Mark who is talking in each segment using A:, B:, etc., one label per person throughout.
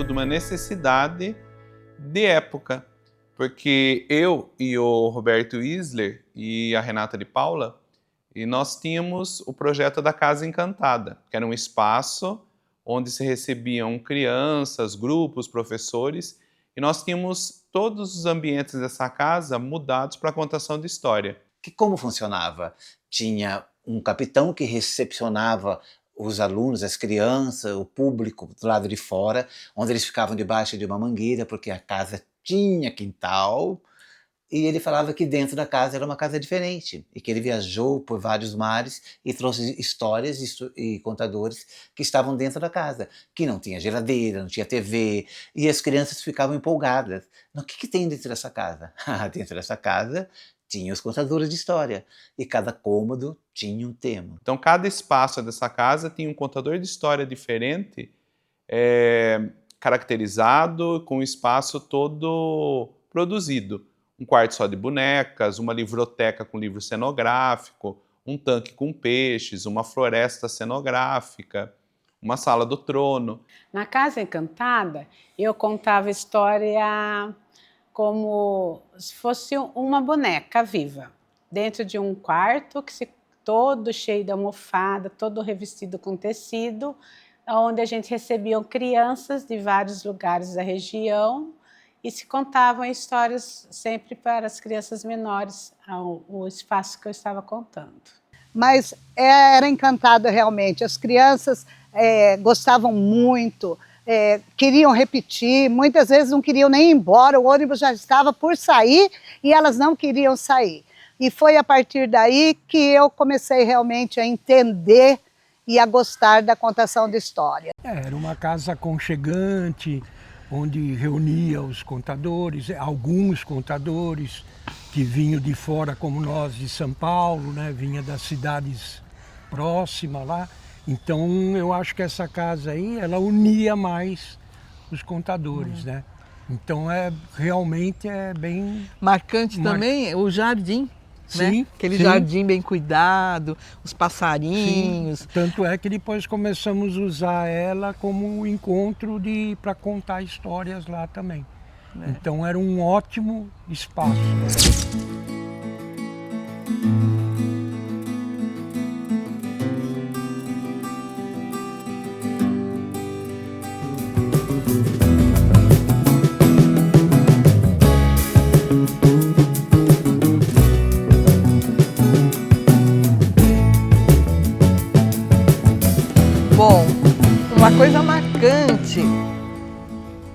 A: surgiu de uma necessidade de época, porque eu e o Roberto Isler e a Renata de Paula, e nós tínhamos o projeto da Casa Encantada, que era um espaço onde se recebiam crianças, grupos, professores, e nós tínhamos todos os ambientes dessa casa mudados para a contação de história.
B: Como funcionava? Tinha um capitão que recepcionava os alunos, as crianças, o público do lado de fora, onde eles ficavam debaixo de uma mangueira, porque a casa tinha quintal, e ele falava que dentro da casa era uma casa diferente, e que ele viajou por vários mares e trouxe histórias e contadores que estavam dentro da casa, que não tinha geladeira, não tinha TV, e as crianças ficavam empolgadas. O que tem dentro dessa casa? Dentro dessa casa tinha os contadores de história, e cada cômodo tinha um tema.
A: Então, cada espaço dessa casa tinha um contador de história diferente, caracterizado, com o espaço todo produzido. Um quarto só de bonecas, uma livroteca com livro cenográfico, um tanque com peixes, uma floresta cenográfica, uma sala do trono.
C: Na Casa Encantada, eu contava história como se fosse uma boneca viva, dentro de um quarto todo cheio de almofada, todo revestido com tecido, onde a gente recebia crianças de vários lugares da região e se contavam histórias sempre para as crianças menores, o espaço que eu estava contando.
D: Mas era encantada realmente, as crianças gostavam muito, queriam repetir, muitas vezes não queriam nem ir embora, o ônibus já estava por sair e elas não queriam sair. E foi a partir daí que eu comecei realmente a entender e a gostar da contação de história.
E: Era uma casa aconchegante, onde reunia os contadores, alguns contadores que vinham de fora, como nós, de São Paulo, né? Vinha das cidades próximas lá. Então eu acho que essa casa aí, ela unia mais os contadores, né? Então realmente é bem...
F: Marcante também o jardim.
E: Sim,
F: né? Aquele
E: sim.
F: jardim bem cuidado, os passarinhos.
E: Sim. Tanto é que depois começamos a usar ela como um encontro para contar histórias lá também. Então era um ótimo espaço.
F: Bom, uma coisa marcante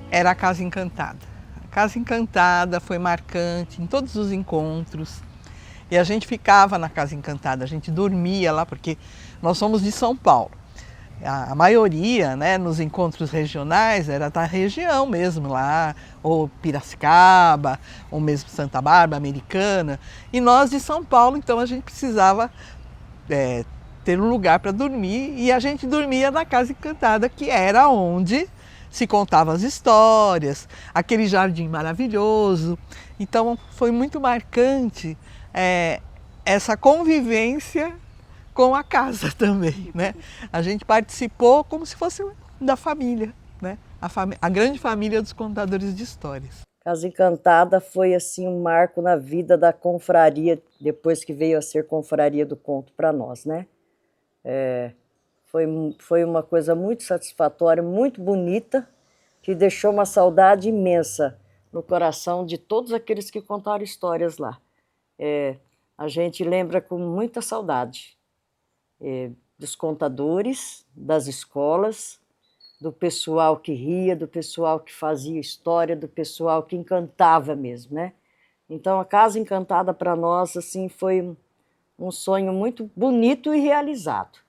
F: era a Casa Encantada. A Casa Encantada foi marcante em todos os encontros. E a gente ficava na Casa Encantada, a gente dormia lá, porque nós somos de São Paulo. A maioria, né, nos encontros regionais era da região mesmo lá, ou Piracicaba, ou mesmo Santa Bárbara, Americana. E nós de São Paulo, então a gente precisava ter um lugar para dormir, e a gente dormia na Casa Encantada, que era onde se contavam as histórias, aquele jardim maravilhoso. Então foi muito marcante essa convivência com a casa também, né? A gente participou como se fosse da família, né? A grande família dos contadores de histórias.
G: Casa Encantada foi assim um marco na vida da confraria, depois que veio a ser Confraria do Conto para nós, né? Foi uma coisa muito satisfatória, muito bonita, que deixou uma saudade imensa no coração de todos aqueles que contaram histórias lá. A gente lembra com muita saudade dos contadores, das escolas, do pessoal que ria, do pessoal que fazia história, do pessoal que encantava mesmo, né? Então a Casa Encantada para nós assim foi um sonho muito bonito e realizado.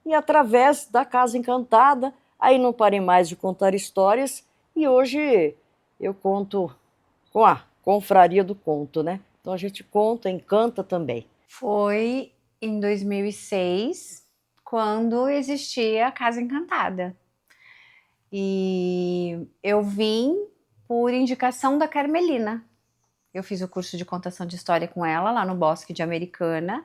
G: E através da Casa Encantada, aí não parei mais de contar histórias, e hoje eu conto com a Confraria do Conto, né? Então a gente conta, encanta também.
H: Foi em 2006, quando existia a Casa Encantada. E eu vim por indicação da Carmelina. Eu fiz o curso de contação de história com ela lá no Bosque de Americana,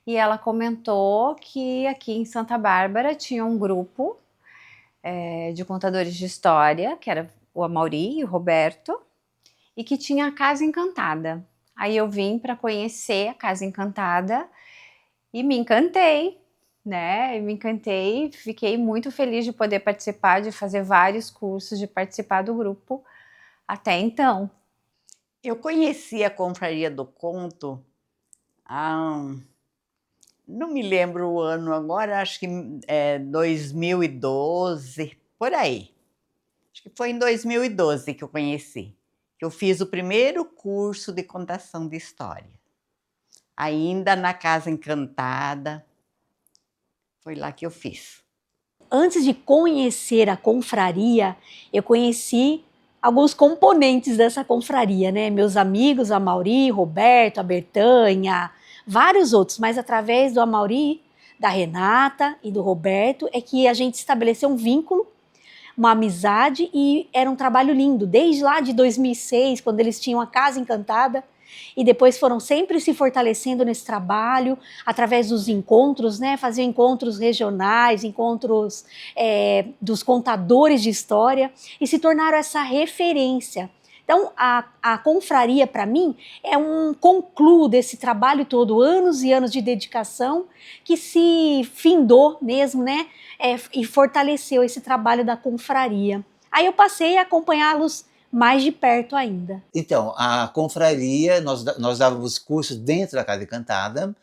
H: e ela comentou que aqui em Santa Bárbara tinha um grupo de contadores de história, que era o Amaury e o Roberto, e que tinha a Casa Encantada. Aí eu vim para conhecer a Casa Encantada e me encantei, né? Me encantei, fiquei muito feliz de poder participar, de fazer vários cursos, de participar do grupo até então.
I: Eu conheci a Confraria do Conto não me lembro o ano agora, acho que é 2012, por aí. Acho que foi em 2012 que eu conheci. Eu fiz o primeiro curso de contação de história. Ainda na Casa Encantada. Foi lá que eu fiz.
J: Antes de conhecer a confraria, eu conheci alguns componentes dessa confraria, né? Meus amigos, a Amaury, Roberto, a Bertanha, vários outros, mas através do Amaury, da Renata e do Roberto é que a gente estabeleceu um vínculo, uma amizade, e era um trabalho lindo, desde lá de 2006, quando eles tinham a Casa Encantada, e depois foram sempre se fortalecendo nesse trabalho, através dos encontros, né? Faziam encontros regionais, encontros dos contadores de história, e se tornaram essa referência. Então, a confraria, para mim, é um concluo desse trabalho todo, anos e anos de dedicação, que se findou mesmo, né? E fortaleceu esse trabalho da confraria. Aí eu passei a acompanhá-los mais de perto ainda.
B: Então, a confraria, nós dávamos cursos dentro da Casa Encantada,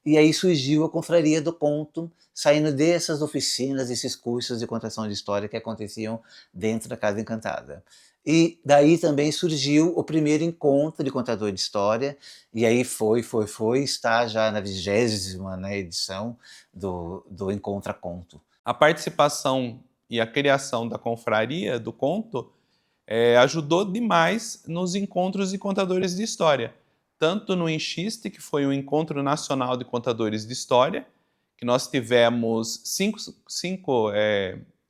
B: e aí surgiu a Confraria do Conto, saindo dessas oficinas, desses cursos de contação de história que aconteciam dentro da Casa Encantada. E daí também surgiu o primeiro encontro de contador de história, e aí está já na 20ª, né, edição do Encontra Conto.
A: A participação e a criação da Confraria do Conto ajudou demais nos encontros de contadores de história. Tanto no Enxiste, que foi o Encontro Nacional de Contadores de História, que nós tivemos 5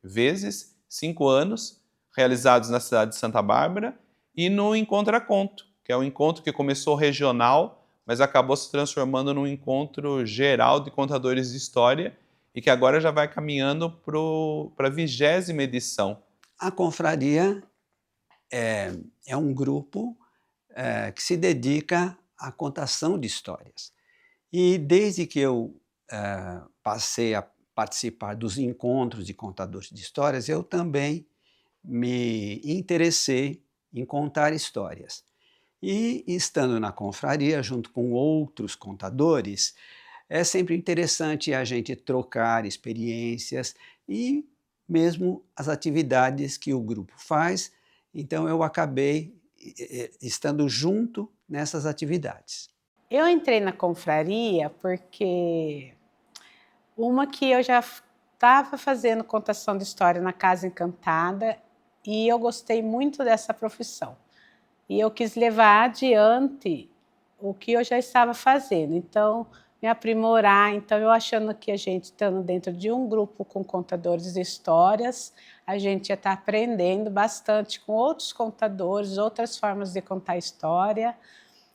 A: vezes, 5 anos, realizados na cidade de Santa Bárbara, e no Encontra Conto, que é um encontro que começou regional, mas acabou se transformando num encontro geral de contadores de história, e que agora já vai caminhando para a 20ª edição.
K: A confraria é um grupo que se dedica à contação de histórias. E desde que eu passei a participar dos encontros de contadores de histórias, eu também me interessei em contar histórias. E estando na confraria, junto com outros contadores, é sempre interessante a gente trocar experiências e mesmo as atividades que o grupo faz. Então, eu acabei estando junto nessas atividades.
C: Eu entrei na confraria porque que eu já estava fazendo contação de história na Casa Encantada e eu gostei muito dessa profissão. E eu quis levar adiante o que eu já estava fazendo. Então, me aprimorar. Então, eu achando que a gente estando dentro de um grupo com contadores de histórias, a gente ia estar aprendendo bastante com outros contadores, outras formas de contar história.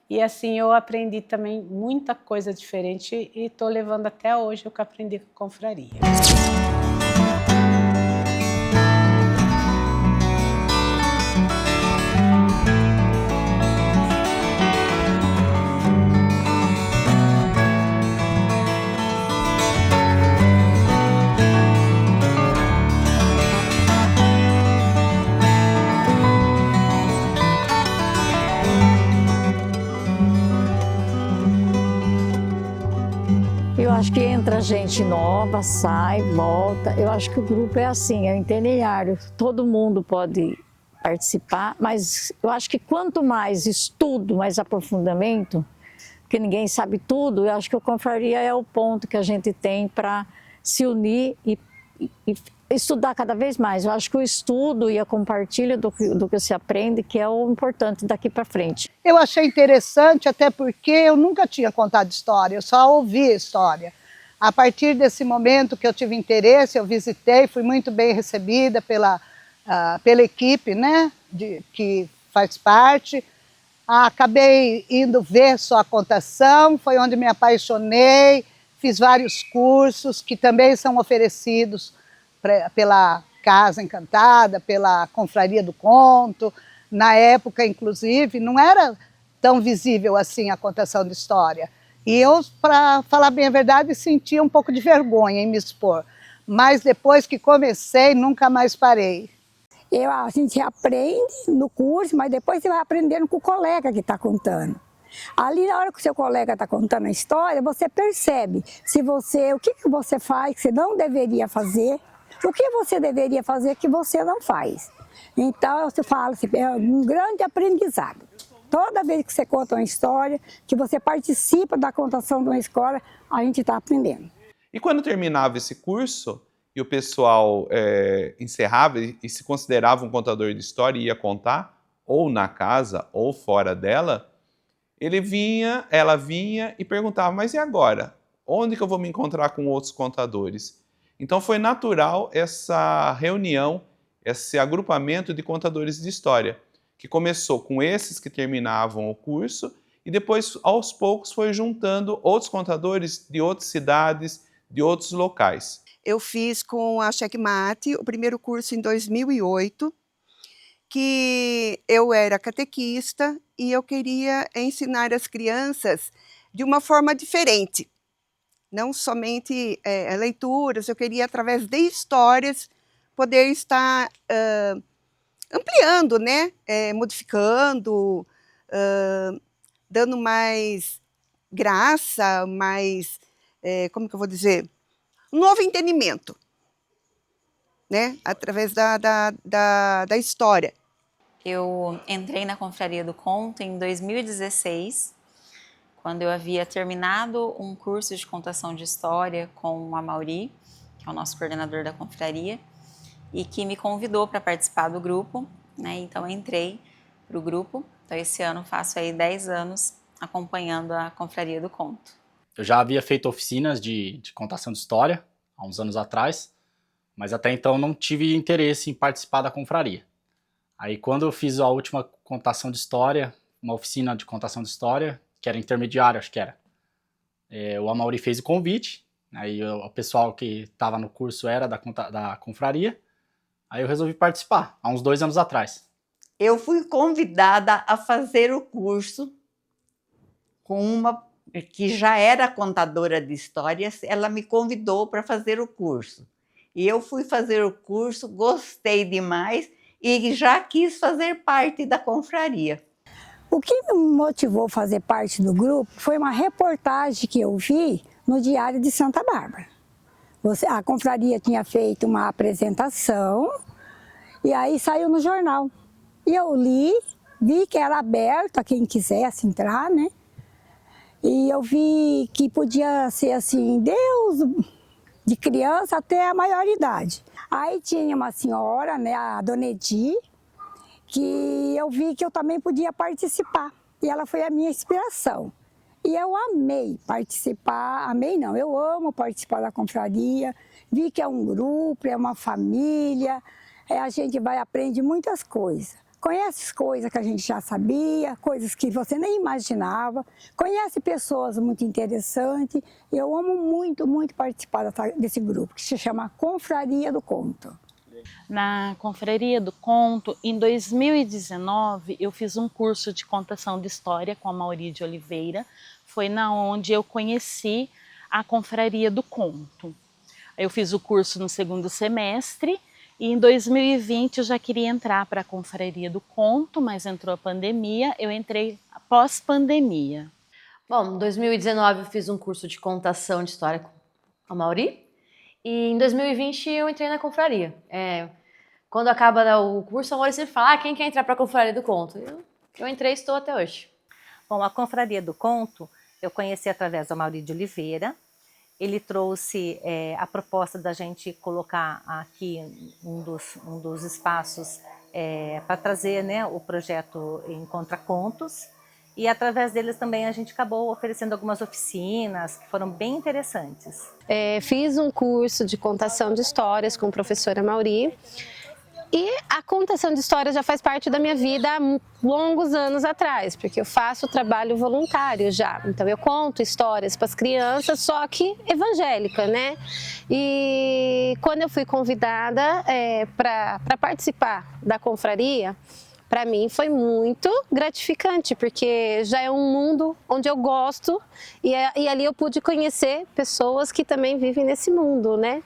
C: E assim, eu aprendi também muita coisa diferente e estou levando até hoje o que aprendi com a confraria.
L: Eu acho que entra gente nova, sai, volta. Eu acho que o grupo é assim, é interlineário. Todo mundo pode participar, mas eu acho que quanto mais estudo, mais aprofundamento, porque ninguém sabe tudo, eu acho que a confraria é o ponto que a gente tem para se unir e estudar cada vez mais. Eu acho que o estudo e a compartilha do que se aprende que é o importante daqui para frente.
D: Eu achei interessante, até porque eu nunca tinha contado história, eu só ouvia história. A partir desse momento que eu tive interesse, eu visitei, fui muito bem recebida pela equipe, né, que faz parte. Acabei indo ver só a contação, foi onde me apaixonei, fiz vários cursos que também são oferecidos pela Casa Encantada, pela Confraria do Conto. Na época, inclusive, não era tão visível assim a contação de história. E eu, para falar bem a verdade, sentia um pouco de vergonha em me expor. Mas depois que comecei, nunca mais parei.
M: A gente aprende no curso, mas depois você vai aprendendo com o colega que está contando. Ali, na hora que o seu colega está contando a história, você percebe o que você faz que você não deveria fazer, o que você deveria fazer que você não faz. Então, eu falo assim, é um grande aprendizado. Toda vez que você conta uma história, que você participa da contação de uma história, a gente está aprendendo.
A: E quando terminava esse curso, e o pessoal encerrava e se considerava um contador de história e ia contar, ou na casa, ou fora dela, ela vinha e perguntava, mas e agora? Onde que eu vou me encontrar com outros contadores? Então foi natural essa reunião, esse agrupamento de contadores de história, que começou com esses que terminavam o curso e depois, aos poucos, foi juntando outros contadores de outras cidades, de outros locais.
N: Eu fiz com a Checkmate o primeiro curso em 2008, que eu era catequista e eu queria ensinar as crianças de uma forma diferente. Não somente leituras, eu queria, através de histórias, poder estar ampliando, né? Modificando, dando mais graça, mais, como que eu vou dizer? Um novo entendimento, né? Através da história.
O: Eu entrei na Confraria do Conto em 2016, quando eu havia terminado um curso de contação de história com o Amaury, que é o nosso coordenador da confraria, e que me convidou para participar do grupo, né? Então eu entrei para o grupo. Então esse ano faço aí 10 anos acompanhando a Confraria do Conto.
P: Eu já havia feito oficinas de contação de história há uns anos atrás, mas até então não tive interesse em participar da confraria. Aí quando eu fiz a última contação de história, uma oficina de contação de história, que era intermediária, acho que era, o Amaury fez o convite, aí o pessoal que estava no curso era da confraria, aí eu resolvi participar, há uns 2 anos atrás.
I: Eu fui convidada a fazer o curso com uma que já era contadora de histórias, ela me convidou para fazer o curso. E eu fui fazer o curso, gostei demais e já quis fazer parte da confraria.
M: O que me motivou a fazer parte do grupo foi uma reportagem que eu vi no Diário de Santa Bárbara. A confraria tinha feito uma apresentação e aí saiu no jornal. E eu vi que era aberto a quem quisesse entrar, né? E eu vi que podia ser assim, de criança até a maioridade. Aí tinha uma senhora, né, a Dona Edi, que eu vi que eu também podia participar. E ela foi a minha inspiração. E eu amei participar, eu amo participar da confraria. Vi que é um grupo, é uma família, a gente aprende muitas coisas. Conhece coisas que a gente já sabia, coisas que você nem imaginava. Conhece pessoas muito interessantes. Eu amo muito, muito participar desse grupo, que se chama Confraria do Conto.
Q: Na Confraria do Conto, em 2019, eu fiz um curso de contação de história com a Amaury de Oliveira. Foi onde eu conheci a Confraria do Conto. Eu fiz o curso no 2º semestre e em 2020 eu já queria entrar para a Confraria do Conto, mas entrou a pandemia, eu entrei pós-pandemia.
R: Bom, em 2019 eu fiz um curso de contação de história com a Amaury e em 2020 eu entrei na Confraria. Quando acaba o curso, a Amaury sempre fala, quem quer entrar para a Confraria do Conto? Eu entrei e estou até hoje.
S: Bom, a Confraria do Conto eu conheci através do Amaury de Oliveira. Ele trouxe a proposta da gente colocar aqui um dos espaços para trazer, né, o projeto Encontra Contos. E através deles também a gente acabou oferecendo algumas oficinas que foram bem interessantes.
T: Fiz um curso de contação de histórias com a professora Amaury. E a contação de histórias já faz parte da minha vida há longos anos atrás, porque eu faço trabalho voluntário já. Então eu conto histórias para as crianças, só que evangélica, né? E quando eu fui convidada para participar da confraria, para mim foi muito gratificante, porque já é um mundo onde eu gosto e ali eu pude conhecer pessoas que também vivem nesse mundo, né?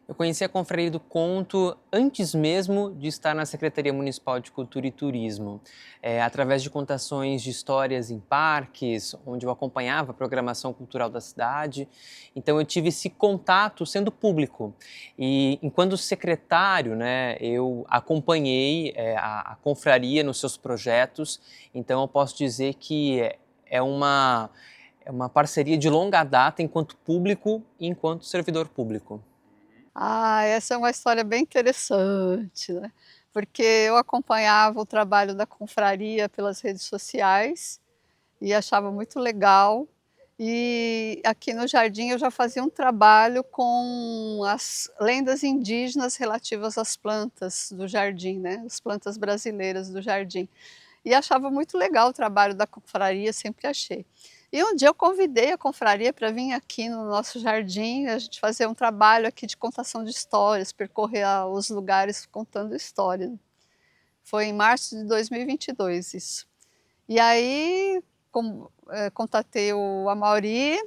U: Eu conheci a Confraria do Conto antes mesmo de estar na Secretaria Municipal de Cultura e Turismo, através de contações de histórias em parques, onde eu acompanhava a programação cultural da cidade. Então eu tive esse contato sendo público. E enquanto secretário, né, eu acompanhei a Confraria nos seus projetos, então eu posso dizer que é uma parceria de longa data enquanto público e enquanto servidor público.
F: Ah, essa é uma história bem interessante, né? Porque eu acompanhava o trabalho da confraria pelas redes sociais e achava muito legal. E aqui no Jardim eu já fazia um trabalho com as lendas indígenas relativas às plantas do jardim, né? As plantas brasileiras do jardim. E achava muito legal o trabalho da confraria, sempre achei. E um dia eu convidei a confraria para vir aqui no nosso jardim, a gente fazer um trabalho aqui de contação de histórias, percorrer os lugares contando história. Foi em março de 2022 isso. E aí contatei o Amaury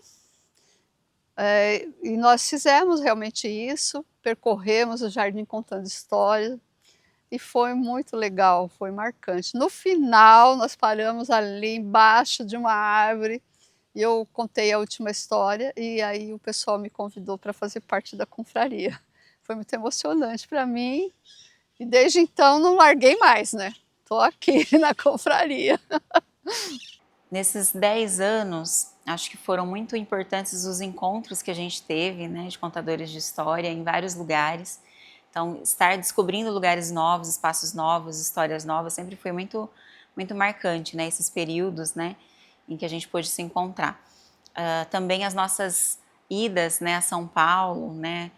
F: e nós fizemos realmente isso, percorremos o jardim contando histórias. E foi muito legal, foi marcante. No final, nós paramos ali embaixo de uma árvore e eu contei a última história e aí o pessoal me convidou para fazer parte da confraria. Foi muito emocionante para mim e desde então não larguei mais, né? Estou aqui na confraria.
O: Nesses 10 anos, acho que foram muito importantes os encontros que a gente teve, né, de contadores de história em vários lugares. Então, estar descobrindo lugares novos, espaços novos, histórias novas, sempre foi muito, muito marcante, né? Esses períodos, né, em que a gente pôde se encontrar. Também as nossas idas, né, a São Paulo, né,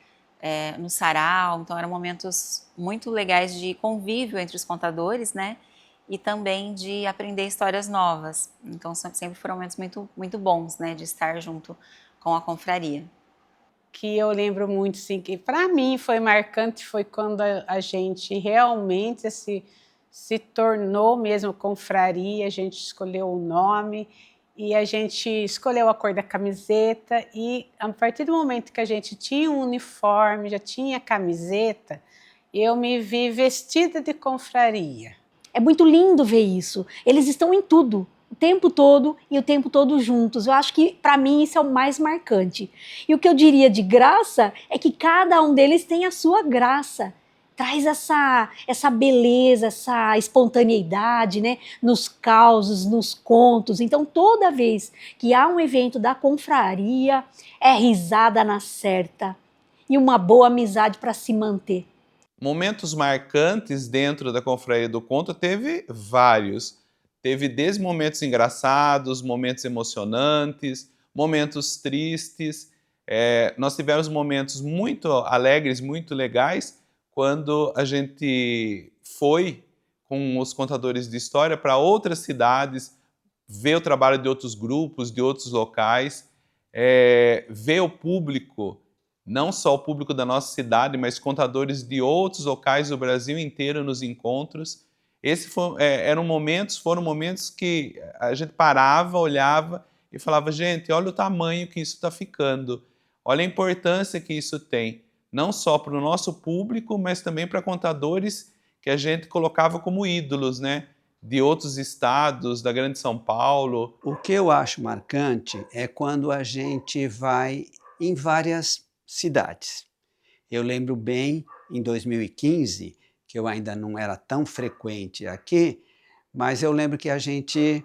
O: no Sarau, então eram momentos muito legais de convívio entre os contadores, né, e também de aprender histórias novas. Então, sempre foram momentos muito, muito bons, né, de estar junto com a confraria.
C: Que eu lembro muito, sim, que para mim foi marcante, foi quando a gente realmente se tornou mesmo confraria, a gente escolheu o nome e a gente escolheu a cor da camiseta e a partir do momento que a gente tinha um uniforme, já tinha camiseta, eu me vi vestida de confraria.
J: É muito lindo ver isso. Eles estão em tudo, o tempo todo e o tempo todo juntos. Eu acho que, para mim, isso é o mais marcante. E o que eu diria de graça é que cada um deles tem a sua graça. Traz essa beleza, essa espontaneidade, né? Nos causos, nos contos. Então, toda vez que há um evento da confraria, é risada na certa e uma boa amizade para se manter.
A: Momentos marcantes dentro da Confraria do Conto teve vários. Teve desde momentos engraçados, momentos emocionantes, momentos tristes. Nós tivemos momentos muito alegres, muito legais, quando a gente foi com os contadores de história para outras cidades, ver o trabalho de outros grupos, de outros locais, ver o público, não só o público da nossa cidade, mas contadores de outros locais do Brasil inteiro nos encontros. Foram momentos que a gente parava, olhava e falava, gente, olha o tamanho que isso está ficando, olha a importância que isso tem, não só para o nosso público, mas também para contadores que a gente colocava como ídolos, né? De outros estados, da Grande São Paulo.
K: O que eu acho marcante é quando a gente vai em várias cidades. Eu lembro bem, em 2015, que eu ainda não era tão frequente aqui, mas eu lembro que a gente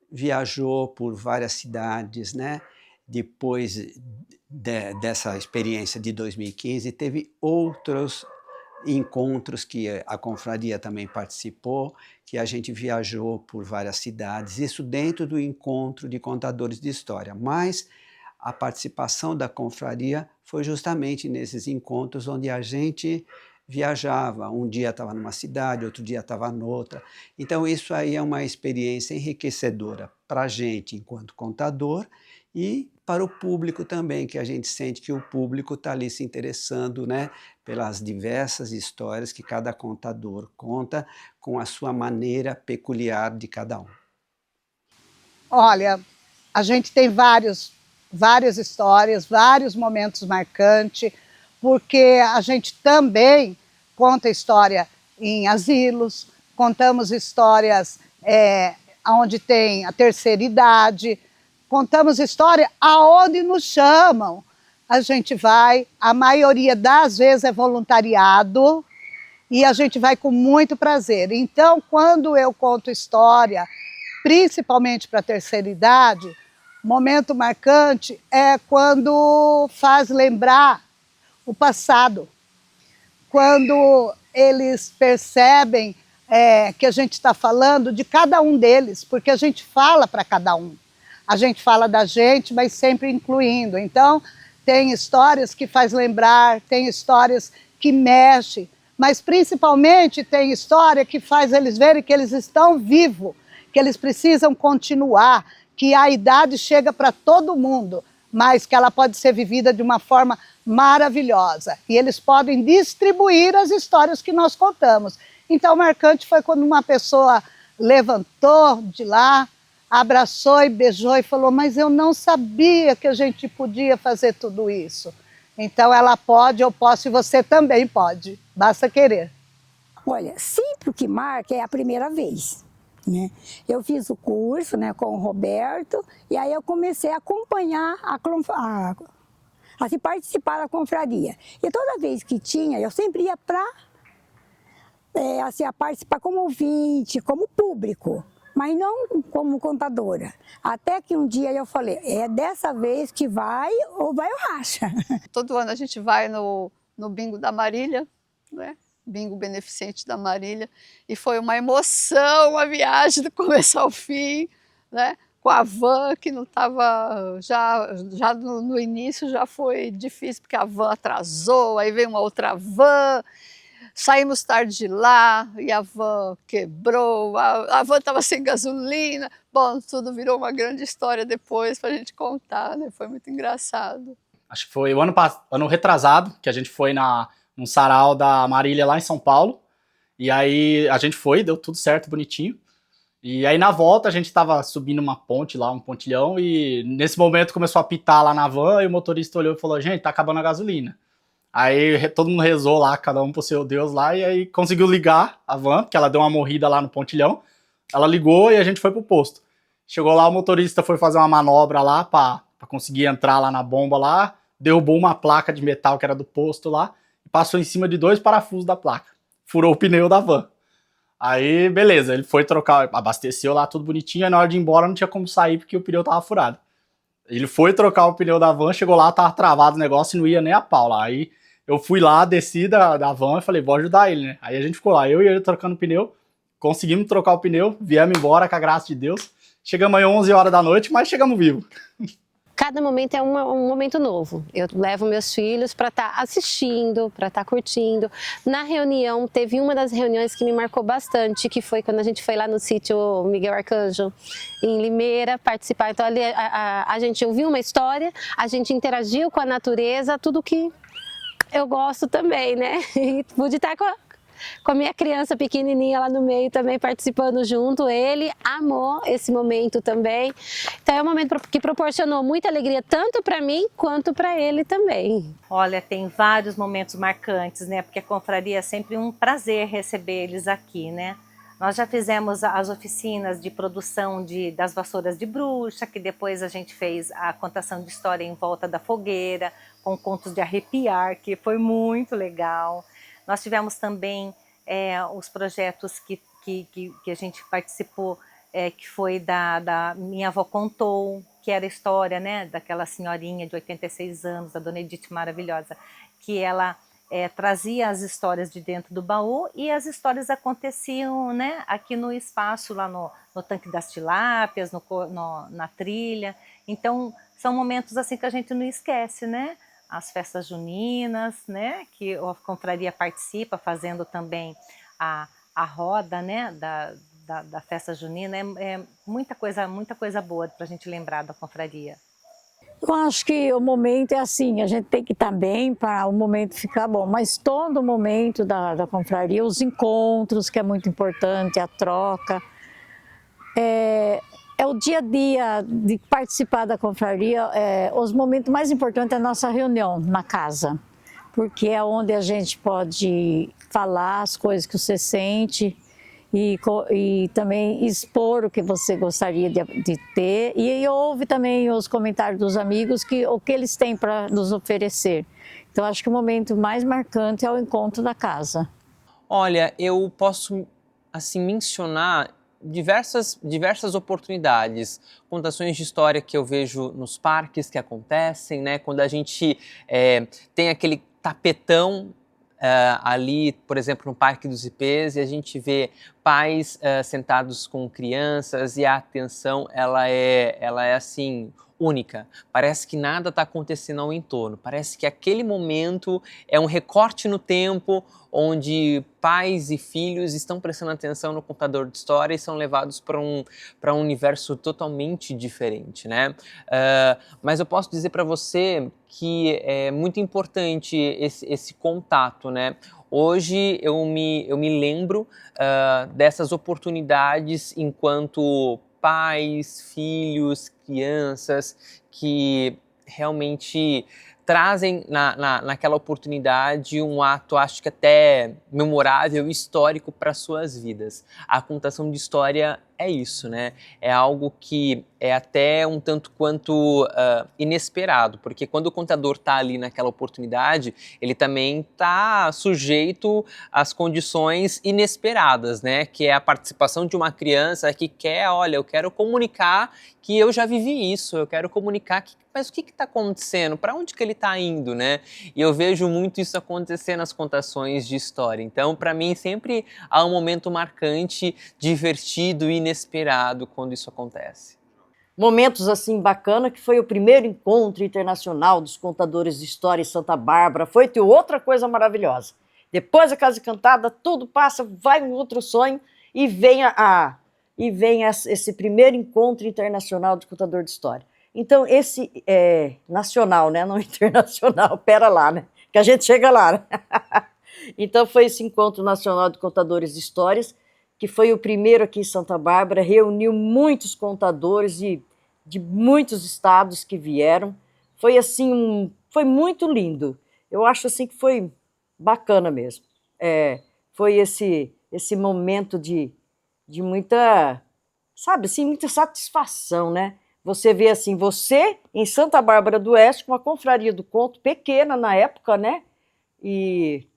K: viajou por várias cidades, né? Depois dessa experiência de 2015, teve outros encontros que a confraria também participou, que a gente viajou por várias cidades, isso dentro do encontro de contadores de história, mas a participação da confraria foi justamente nesses encontros onde a gente viajava, um dia estava numa cidade, outro dia estava noutra. Então isso aí é uma experiência enriquecedora para a gente enquanto contador e para o público também, que a gente sente que o público está ali se interessando, né, pelas diversas histórias que cada contador conta com a sua maneira peculiar de cada um.
D: Olha, a gente tem várias histórias, vários momentos marcantes, porque a gente também conta história em asilos, contamos histórias onde tem a terceira idade, contamos história aonde nos chamam. A gente vai, a maioria das vezes é voluntariado, e a gente vai com muito prazer. Então, quando eu conto história, principalmente para a terceira idade, momento marcante é quando faz lembrar o passado, quando eles percebem que a gente está falando de cada um deles, porque a gente fala para cada um. A gente fala da gente, mas sempre incluindo. Então, tem histórias que faz lembrar, tem histórias que mexem, mas principalmente tem história que faz eles verem que eles estão vivos, que eles precisam continuar, que a idade chega para todo mundo, mas que ela pode ser vivida de uma forma maravilhosa. E eles podem distribuir as histórias que nós contamos. Então, marcante foi quando uma pessoa levantou de lá, abraçou e beijou e falou: mas eu não sabia que a gente podia fazer tudo isso. Então, ela pode, eu posso e você também pode. Basta querer.
M: Olha, sempre o que marca é a primeira vez. Né? Eu fiz o curso, né, com o Roberto, e aí eu comecei a acompanhar, a se participar da confraria. E toda vez que tinha, eu sempre ia para assim, a participar como ouvinte, como público, mas não como contadora. Até que um dia eu falei, é dessa vez que vai ou vai o racha.
E: Todo ano a gente vai no bingo da Marília, né? Bingo beneficente da Marília, e foi uma emoção a viagem do começo ao fim, né? Com a van que não estava, já no início já foi difícil, porque a van atrasou, aí veio uma outra van, saímos tarde de lá, e a van quebrou, a van estava sem gasolina, bom, tudo virou uma grande história depois para a gente contar, né? Foi muito engraçado.
P: Acho que foi o ano retrasado, que a gente foi num sarau da Marília lá em São Paulo, e aí a gente foi, deu tudo certo, bonitinho, e aí na volta a gente tava subindo uma ponte lá, um pontilhão, e nesse momento começou a apitar lá na van, e o motorista olhou e falou, gente, tá acabando a gasolina. Aí todo mundo rezou lá, cada um pro seu Deus lá, e aí conseguiu ligar a van, porque ela deu uma morrida lá no pontilhão, ela ligou e a gente foi pro posto. Chegou lá, o motorista foi fazer uma manobra lá pra conseguir entrar lá na bomba lá, derrubou uma placa de metal que era do posto lá, passou em cima de 2 parafusos da placa. Furou o pneu da van. Aí, beleza, ele foi trocar, abasteceu lá, tudo bonitinho, e na hora de ir embora não tinha como sair porque o pneu tava furado. Ele foi trocar o pneu da van, chegou lá, tava travado o negócio e não ia nem a pau lá. Aí eu fui lá, desci da van e falei, vou ajudar ele, né? Aí a gente ficou lá, eu e ele trocando o pneu, conseguimos trocar o pneu, viemos embora com a graça de Deus. Chegamos aí 11 horas da noite, mas chegamos vivos.
T: Cada momento é um momento novo. Eu levo meus filhos para estar assistindo, para estar curtindo. Na reunião, teve uma das reuniões que me marcou bastante, que foi quando a gente foi lá no sítio Miguel Arcanjo, em Limeira, participar. Então ali a gente ouviu uma história, a gente interagiu com a natureza, tudo que eu gosto também, né? E pude estar com a minha criança pequenininha lá no meio também participando junto. Ele amou esse momento também. Então é um momento que proporcionou muita alegria tanto para mim quanto para ele também.
S: Olha, tem vários momentos marcantes, né? Porque a confraria é sempre um prazer receber eles aqui, né? Nós já fizemos as oficinas de produção das vassouras de bruxa, que depois a gente fez a contação de história em volta da fogueira, com contos de arrepiar, que foi muito legal. Nós tivemos também os projetos que a gente participou, que foi da Minha Avó Contou, que era a história, né, daquela senhorinha de 86 anos, a Dona Edith maravilhosa, que ela trazia as histórias de dentro do baú e as histórias aconteciam, né, aqui no espaço, lá no Tanque das Tilápias, na trilha. Então, são momentos assim que a gente não esquece, né? as festas juninas, né, que a confraria participa, fazendo também a roda, né, da festa junina. É muita coisa boa para a gente lembrar da confraria.
L: Eu acho que o momento é assim, a gente tem que estar bem para o momento ficar bom, mas todo o momento da confraria, os encontros, que é muito importante, a troca, é o dia a dia de participar da confraria. Os momentos mais importantes é a nossa reunião na casa, porque é onde a gente pode falar as coisas que você sente e também expor o que você gostaria de ter. E ouve também os comentários dos amigos, o que eles têm para nos oferecer. Então, acho que o momento mais marcante é o encontro da casa.
U: Olha, eu posso assim mencionar diversas oportunidades, contações de história que eu vejo nos parques que acontecem, né? Quando a gente tem aquele tapetão ali, por exemplo, no Parque dos Ipês, e a gente vê pais sentados com crianças e a atenção ela é assim única. Parece que nada está acontecendo ao entorno. Parece que aquele momento é um recorte no tempo onde pais e filhos estão prestando atenção no contador de história e são levados para um universo totalmente diferente, né? Mas eu posso dizer para você que é muito importante esse contato, né? Hoje eu me lembro dessas oportunidades enquanto pais, filhos, crianças que realmente trazem naquela oportunidade um ato, acho que até memorável e histórico para suas vidas. A contação de história é isso, né? É algo que é até um tanto quanto inesperado, porque quando o contador está ali naquela oportunidade, ele também está sujeito às condições inesperadas, né? Que é a participação de uma criança que quer, olha, eu quero comunicar que eu já vivi isso, eu quero comunicar mas o que está acontecendo? Para onde que ele está indo, né? E eu vejo muito isso acontecer nas contações de história. Então, para mim, sempre há um momento marcante, divertido e inesperado quando isso acontece.
G: Momentos assim bacana, que foi o primeiro encontro internacional dos contadores de história em Santa Bárbara. Foi outra coisa maravilhosa. Depois da Casa Encantada, tudo passa, vai um outro sonho e vem esse primeiro encontro internacional de contador de história. Então, esse nacional, né? Não internacional, pera lá, né? Que a gente chega lá, né? Então, foi esse encontro nacional de contadores de histórias, que foi o primeiro aqui em Santa Bárbara, reuniu muitos contadores de muitos estados que vieram. Foi assim, foi muito lindo. Eu acho assim que foi bacana mesmo. Foi esse momento de muita, sabe, assim, muita satisfação, né? Você vê assim, você em Santa Bárbara do Oeste, com uma confraria do conto pequena na época, né? E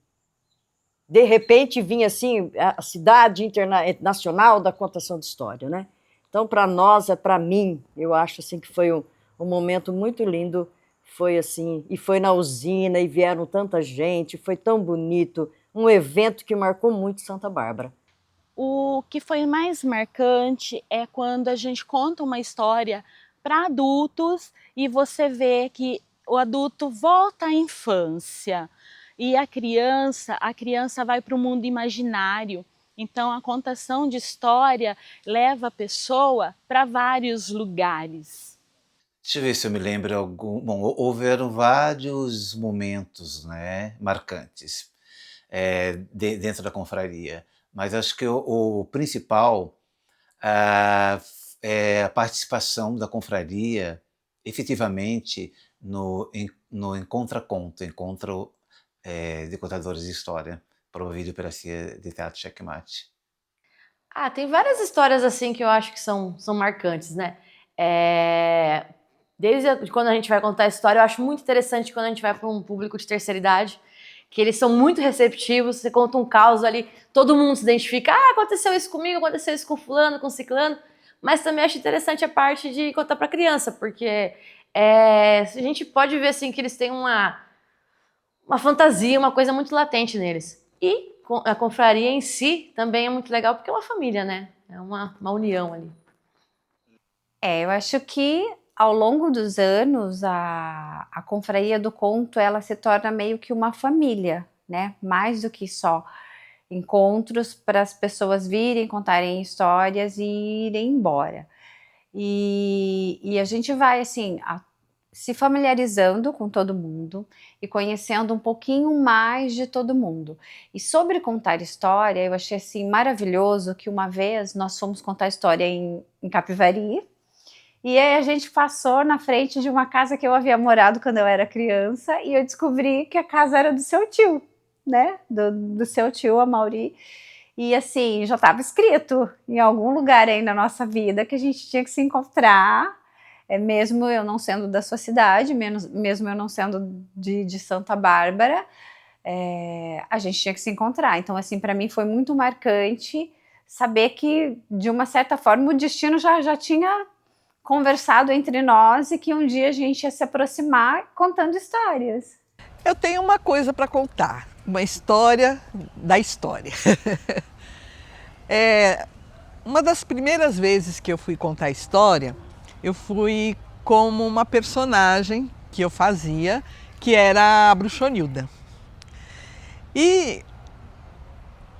G: de repente vinha assim a cidade internacional da contação de história, né? Então, para nós, para mim, eu acho assim que foi um momento muito lindo. Foi assim, e foi na usina, e vieram tanta gente, foi tão bonito, um evento que marcou muito Santa Bárbara.
Q: O que foi mais marcante é quando a gente conta uma história para adultos e você vê que o adulto volta à infância e a criança vai para o mundo imaginário. Então a contação de história leva a pessoa para vários lugares.
B: Deixa eu ver se eu me lembro algum. Bom, houveram vários momentos, né, marcantes dentro da confraria. Mas acho que o principal é a participação da confraria, efetivamente, no Encontra-Conto, encontro de contadores de história, promovido pela CIA de Teatro Checkmate.
R: Tem várias histórias assim que eu acho que são marcantes, né? Desde quando a gente vai contar a história, eu acho muito interessante quando a gente vai para um público de terceira idade, que eles são muito receptivos. Você conta um caos ali, todo mundo se identifica, aconteceu isso comigo, aconteceu isso com fulano, com ciclano, mas também acho interessante a parte de contar para criança, porque a gente pode ver assim que eles têm uma fantasia, uma coisa muito latente neles. E a confraria em si também é muito legal, porque é uma família, né? É uma união ali.
H: Eu acho que ao longo dos anos, a Confraria do Conto, ela se torna meio que uma família, né? Mais do que só encontros para as pessoas virem, contarem histórias e irem embora. E a gente vai, assim, se familiarizando com todo mundo e conhecendo um pouquinho mais de todo mundo. E sobre contar história, eu achei, assim, maravilhoso que uma vez nós fomos contar história em Capivari, e aí a gente passou na frente de uma casa que eu havia morado quando eu era criança e eu descobri que a casa era do seu tio, né? Do seu tio, Amaury. E assim, já estava escrito em algum lugar aí na nossa vida que a gente tinha que se encontrar, mesmo eu não sendo da sua cidade, mesmo eu não sendo de Santa Bárbara, a gente tinha que se encontrar. Então, assim, para mim foi muito marcante saber que, de uma certa forma, o destino já tinha conversado entre nós e que um dia a gente ia se aproximar contando histórias.
F: Eu tenho uma coisa para contar, uma história da história. Uma das primeiras vezes que eu fui contar história, eu fui como uma personagem que eu fazia, que era a Bruxonilda. E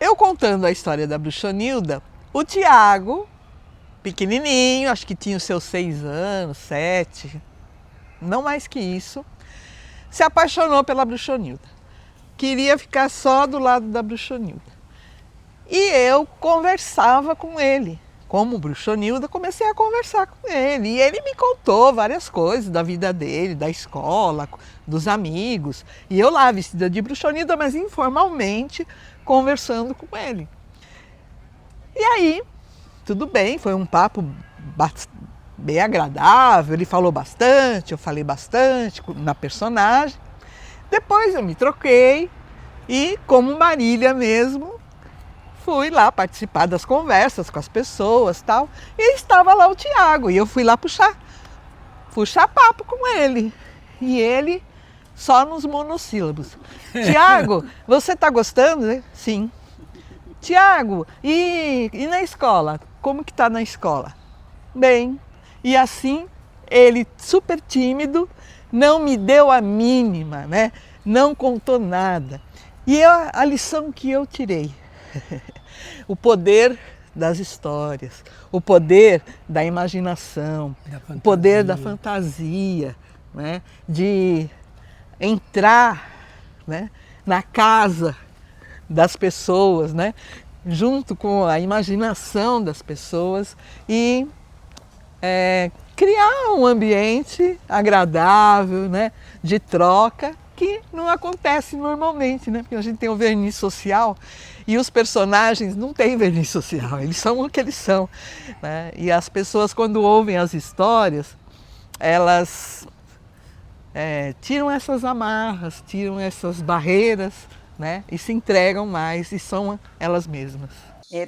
F: eu contando a história da Bruxonilda, o Tiago, pequenininho, acho que tinha os seus 6 anos, 7, não mais que isso, se apaixonou pela Bruxonilda. Queria ficar só do lado da Bruxonilda. E eu conversava com ele. Como Bruxonilda, comecei a conversar com ele. E ele me contou várias coisas da vida dele, da escola, dos amigos. E eu lá, vestida de Bruxonilda, mas informalmente, conversando com ele. E aí, tudo bem, foi um papo bem agradável, ele falou bastante, eu falei bastante na personagem. Depois eu me troquei e, como Marília mesmo, fui lá participar das conversas com as pessoas e tal. E estava lá o Tiago, e eu fui lá puxar papo com ele. E ele só nos monossílabos. Tiago, você está gostando, né? Sim. Tiago, e na escola? Como que está na escola? Bem, e assim, ele super tímido, não me deu a mínima, né? Não contou nada. E a lição que eu tirei, o poder das histórias, o poder da imaginação, o poder da fantasia, né? De entrar, né? Na casa das pessoas, né? Junto com a imaginação das pessoas e criar um ambiente agradável, né? De troca, que não acontece normalmente, né? Porque a gente tem o verniz social e os personagens não têm verniz social, eles são o que eles são, né? E as pessoas, quando ouvem as histórias, elas tiram essas amarras, tiram essas barreiras, né? E se entregam mais e são elas mesmas.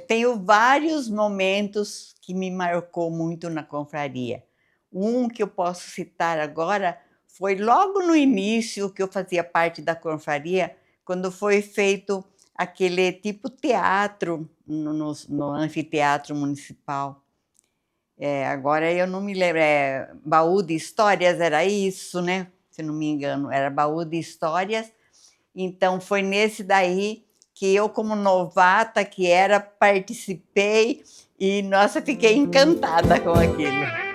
I: Tenho vários momentos que me marcou muito na confraria. Um que eu posso citar agora foi logo no início que eu fazia parte da confraria, quando foi feito aquele tipo teatro no anfiteatro municipal. Agora eu não me lembro, Baú de Histórias, era isso, né? Se não me engano, era Baú de Histórias. Então foi nesse daí que eu, como novata que era, participei e, nossa, fiquei encantada com aquilo.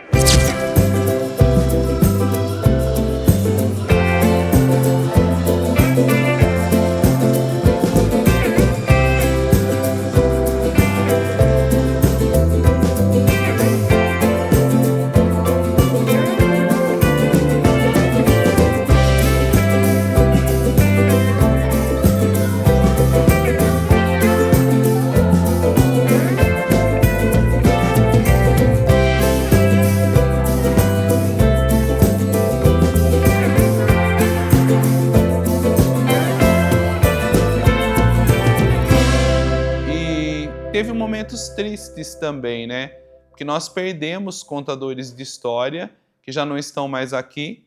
A: Teve momentos tristes também, né? Porque nós perdemos contadores de história que já não estão mais aqui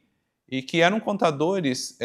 A: e que eram contadores,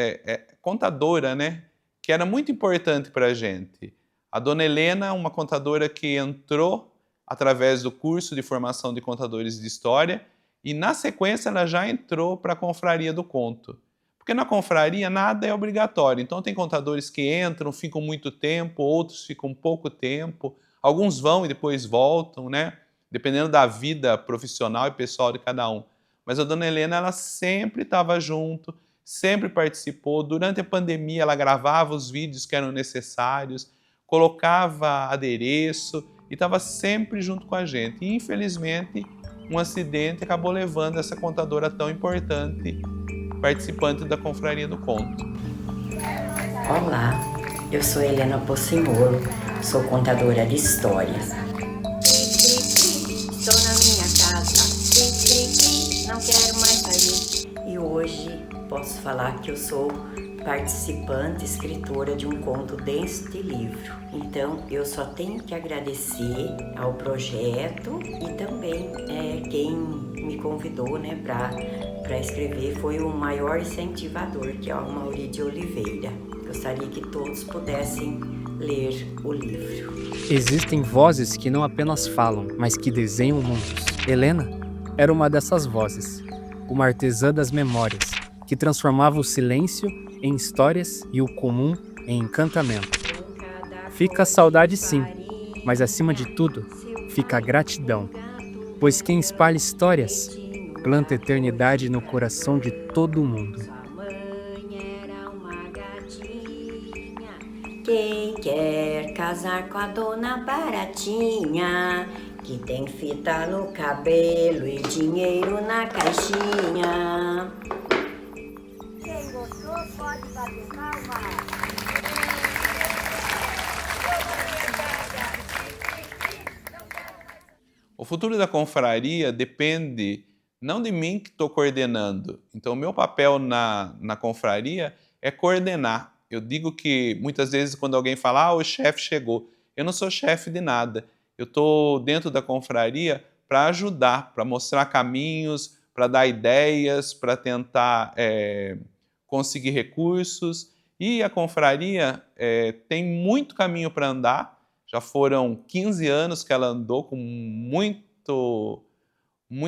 A: contadora, né? Que era muito importante para a gente. A dona Helena, uma contadora que entrou através do curso de formação de contadores de história E na sequência ela já entrou para a Confraria do Conto. Porque na confraria nada é obrigatório. Então tem contadores que entram, ficam muito tempo, outros ficam pouco tempo. Alguns vão e depois voltam, né? Dependendo da vida profissional e pessoal de cada um. Mas a dona Helena, ela sempre estava junto, sempre participou. Durante a pandemia, ela gravava os vídeos que eram necessários, colocava adereço e estava sempre junto com a gente. E, infelizmente, um acidente acabou levando essa contadora tão importante, participante da Confraria do Conto.
N: Olá, eu sou Helena Pocimolo, sou contadora de histórias. Estou na minha casa, não quero mais sair. E hoje posso falar que eu sou participante, escritora de um conto deste livro. Então eu só tenho que agradecer ao projeto e também quem me convidou, né, para escrever foi o maior incentivador, que é o Amaury de Oliveira. Gostaria que todos pudessem ler o livro.
V: Existem vozes que não apenas falam, mas que desenham mundos. Helena era uma dessas vozes, uma artesã das memórias, que transformava o silêncio em histórias e o comum em encantamento. Fica a saudade sim, mas acima de tudo, fica a gratidão, pois quem espalha histórias, planta eternidade no coração de todo mundo.
N: Quem quer casar com a dona Baratinha, que tem fita no cabelo e dinheiro na caixinha? Quem gostou pode bater palma.
A: O futuro da confraria depende não de mim que estou coordenando. Então, o meu papel na confraria é coordenar. Eu digo que muitas vezes quando alguém fala, o chefe chegou, eu não sou chefe de nada. Eu estou dentro da confraria para ajudar, para mostrar caminhos, para dar ideias, para tentar conseguir recursos. E a confraria tem muito caminho para andar. Já foram 15 anos que ela andou com muito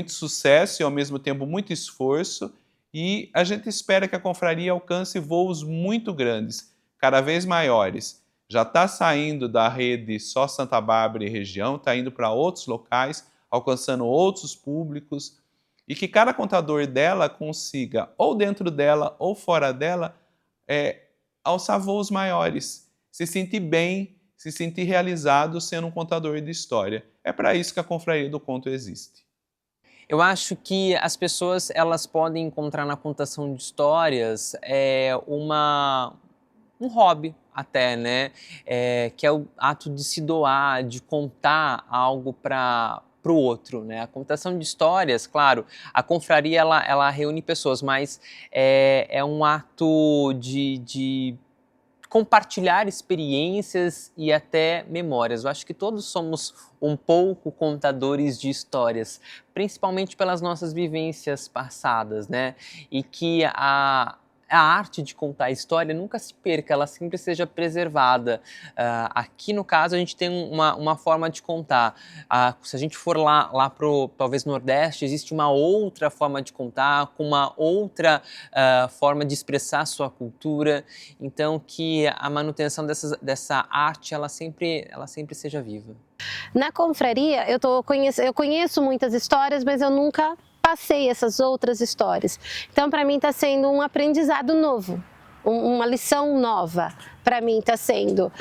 A: sucesso e, ao mesmo tempo, muito esforço. E a gente espera que a confraria alcance voos muito grandes, cada vez maiores. Já está saindo da rede só Santa Bárbara e região, está indo para outros locais, alcançando outros públicos. E que cada contador dela consiga, ou dentro dela ou fora dela, alçar voos maiores, se sentir bem, se sentir realizado sendo um contador de história. É para isso que a Confraria do Conto existe.
U: Eu acho que as pessoas elas podem encontrar na contação de histórias um hobby até, né? Que é o ato de se doar, de contar algo para o outro, né? A contação de histórias, claro, a confraria ela reúne pessoas, mas é um ato de compartilhar experiências e até memórias. Eu acho que todos somos um pouco contadores de histórias, principalmente pelas nossas vivências passadas, né? E que a arte de contar a história nunca se perca, ela sempre seja preservada. Aqui, no caso, a gente tem uma forma de contar. Se a gente for lá para o, talvez, Nordeste, existe uma outra forma de contar, com uma outra forma de expressar a sua cultura. Então, que a manutenção dessa arte, ela sempre seja viva.
T: Na confraria, eu conheço muitas histórias, mas eu nunca passei essas outras histórias. Então, para mim, está sendo um aprendizado novo, uma lição nova. Para mim, está sendo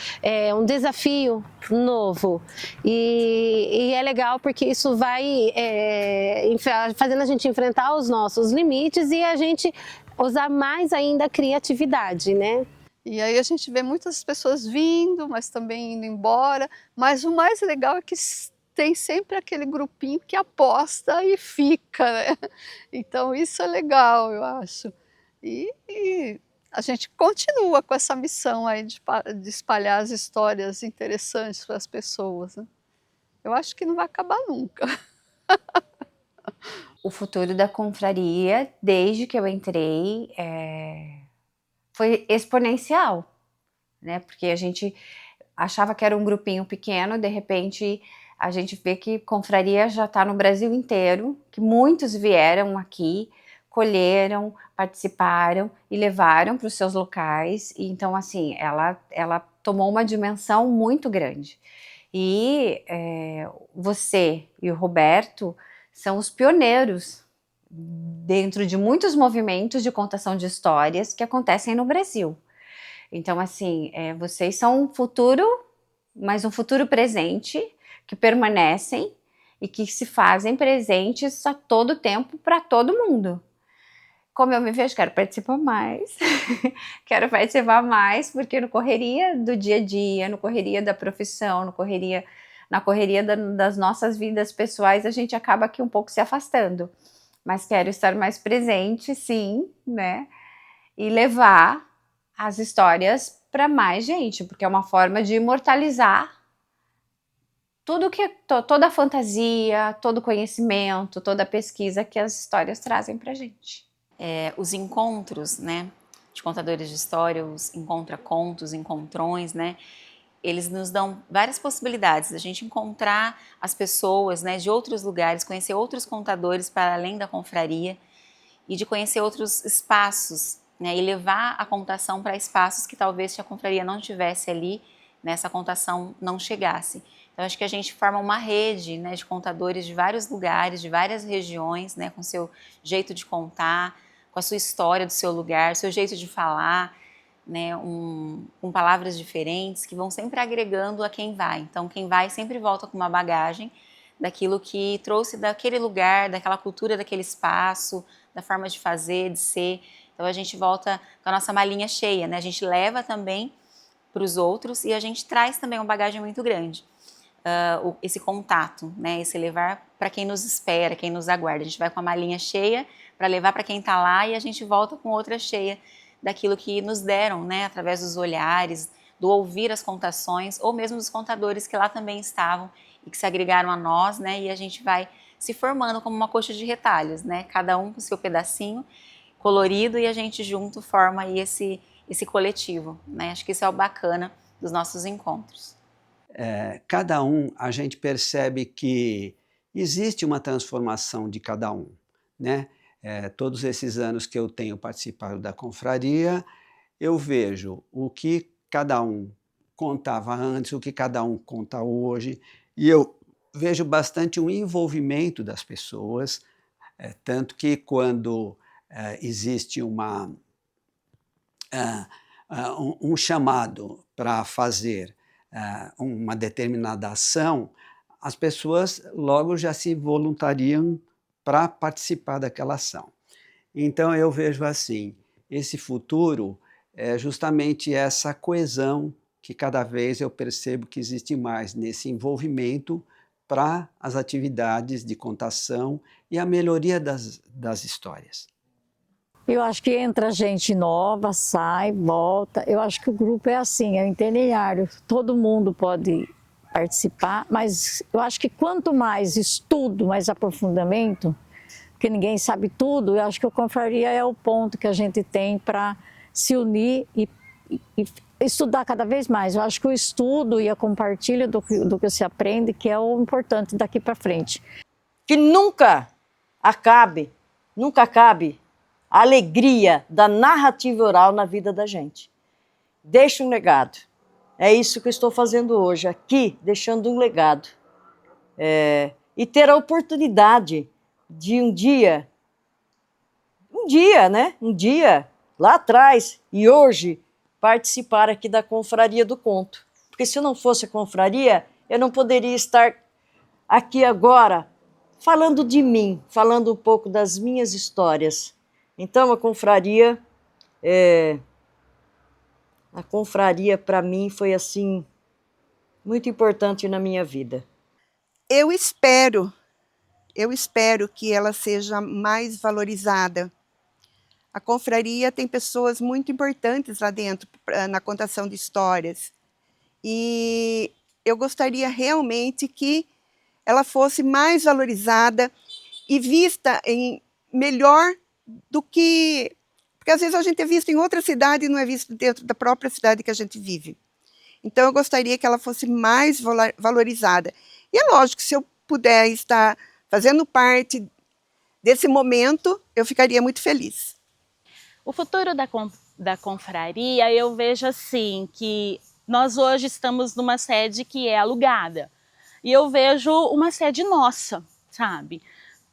T: um desafio novo. E é legal porque isso vai fazendo a gente enfrentar os nossos limites e a gente usar mais ainda a criatividade, né?
E: E aí a gente vê muitas pessoas vindo, mas também indo embora. Mas o mais legal é que tem sempre aquele grupinho que aposta e fica, né? Então isso é legal, eu acho. E a gente continua com essa missão aí de espalhar as histórias interessantes para as pessoas, né? Eu acho que não vai acabar nunca.
H: O futuro da confraria, desde que eu entrei, foi exponencial, né? Porque a gente achava que era um grupinho pequeno, de repente a gente vê que confraria já está no Brasil inteiro, que muitos vieram aqui, colheram, participaram e levaram para os seus locais. E, então, assim, ela tomou uma dimensão muito grande. E você e o Roberto são os pioneiros dentro de muitos movimentos de contação de histórias que acontecem no Brasil. Então, assim, vocês são um futuro, mas um futuro presente, que permanecem e que se fazem presentes a todo tempo para todo mundo. Como eu me vejo, quero participar mais, quero participar mais, porque no correria do dia a dia, no correria da profissão, na correria das nossas vidas pessoais, a gente acaba aqui um pouco se afastando. Mas quero estar mais presente, sim, né? E levar as histórias para mais gente, porque é uma forma de imortalizar tudo toda a fantasia, todo o conhecimento, toda a pesquisa que as histórias trazem para a gente.
C: Os encontros, né, de contadores de história, os encontra-contos, encontrões, né, eles nos dão várias possibilidades da gente encontrar as pessoas, né, de outros lugares, conhecer outros contadores para além da confraria e de conhecer outros espaços, né, e levar a contação para espaços que talvez se a confraria não tivesse ali, né, essa contação não chegasse. Então, acho que a gente forma uma rede, né, de contadores de vários lugares, de várias regiões, né, com seu jeito de contar, com a sua história do seu lugar, seu jeito de falar, né, com palavras diferentes que vão sempre agregando a quem vai. Então, quem vai sempre volta com uma bagagem daquilo que trouxe daquele lugar, daquela cultura, daquele espaço, da forma de fazer, de ser. Então, a gente volta com a nossa malinha cheia, né? A gente leva também para os outros e a gente traz também uma bagagem muito grande. Esse contato, né? Esse levar para quem nos espera, quem nos aguarda. A gente vai com a malinha cheia para levar para quem está lá e a gente volta com outra cheia daquilo que nos deram, né? Através dos olhares, do ouvir as contações, ou mesmo dos contadores que lá também estavam e que se agregaram a nós, né? E a gente vai se formando como uma coxa de retalhos, né? Cada um com seu pedacinho colorido e a gente junto forma aí esse coletivo, né? Acho que isso é o bacana dos nossos encontros.
K: Cada um, a gente percebe que existe uma transformação de cada um, né? Todos esses anos que eu tenho participado da confraria, eu vejo o que cada um contava antes, o que cada um conta hoje, e eu vejo bastante o envolvimento das pessoas, tanto que quando existe um chamado para fazer uma determinada ação, as pessoas logo já se voluntariam para participar daquela ação. Então eu vejo assim, esse futuro é justamente essa coesão que cada vez eu percebo que existe mais nesse envolvimento para as atividades de contação e a melhoria das histórias.
L: Eu acho que entra gente nova, sai, volta. Eu acho que o grupo é assim, é interlineário. Todo mundo pode participar, mas eu acho que quanto mais estudo, mais aprofundamento, porque ninguém sabe tudo, eu acho que a confraria é o ponto que a gente tem para se unir e estudar cada vez mais. Eu acho que o estudo e a compartilha do que se aprende que é o importante daqui para frente.
G: Que nunca acabe a alegria da narrativa oral na vida da gente. Deixa um legado. É isso que eu estou fazendo hoje, aqui, deixando um legado. E ter a oportunidade de um dia, lá atrás e hoje, participar aqui da Confraria do Conto. Porque se eu não fosse a confraria, eu não poderia estar aqui agora falando de mim, falando um pouco das minhas histórias. Então, a confraria para mim foi assim muito importante na minha vida.
O: Eu espero que ela seja mais valorizada. A confraria tem pessoas muito importantes lá dentro na contação de histórias. E eu gostaria realmente que ela fosse mais valorizada e vista melhor do que... Porque às vezes a gente é visto em outra cidade e não é visto dentro da própria cidade que a gente vive. Então eu gostaria que ela fosse mais valorizada. E é lógico, se eu puder estar fazendo parte desse momento, eu ficaria muito feliz.
Q: O futuro da confraria, eu vejo assim, que nós hoje estamos numa sede que é alugada. E eu vejo uma sede nossa, sabe?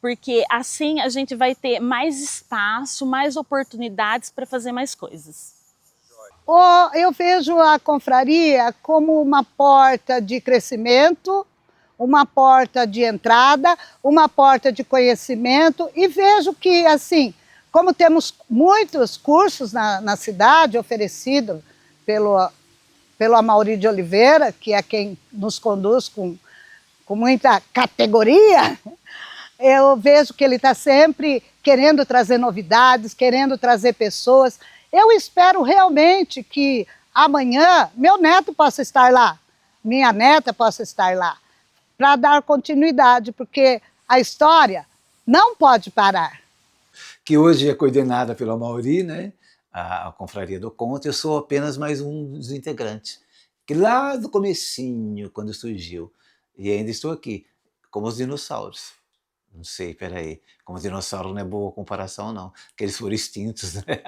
Q: Porque assim a gente vai ter mais espaço, mais oportunidades para fazer mais coisas.
D: Eu vejo a confraria como uma porta de crescimento, uma porta de entrada, uma porta de conhecimento, e vejo que, assim, como temos muitos cursos na cidade oferecidos pelo Amaury de Oliveira, que é quem nos conduz com muita categoria, eu vejo que ele está sempre querendo trazer novidades, querendo trazer pessoas. Eu espero realmente que amanhã meu neto possa estar lá, minha neta possa estar lá, para dar continuidade, porque a história não pode parar.
B: Que hoje é coordenada pelo Amaury, né? A Confraria do Conto. Eu sou apenas mais um dos integrantes, que lá do comecinho, quando surgiu, e ainda estou aqui, como os dinossauros. Não sei, peraí, como os dinossauros não é boa comparação não, porque eles foram extintos, né?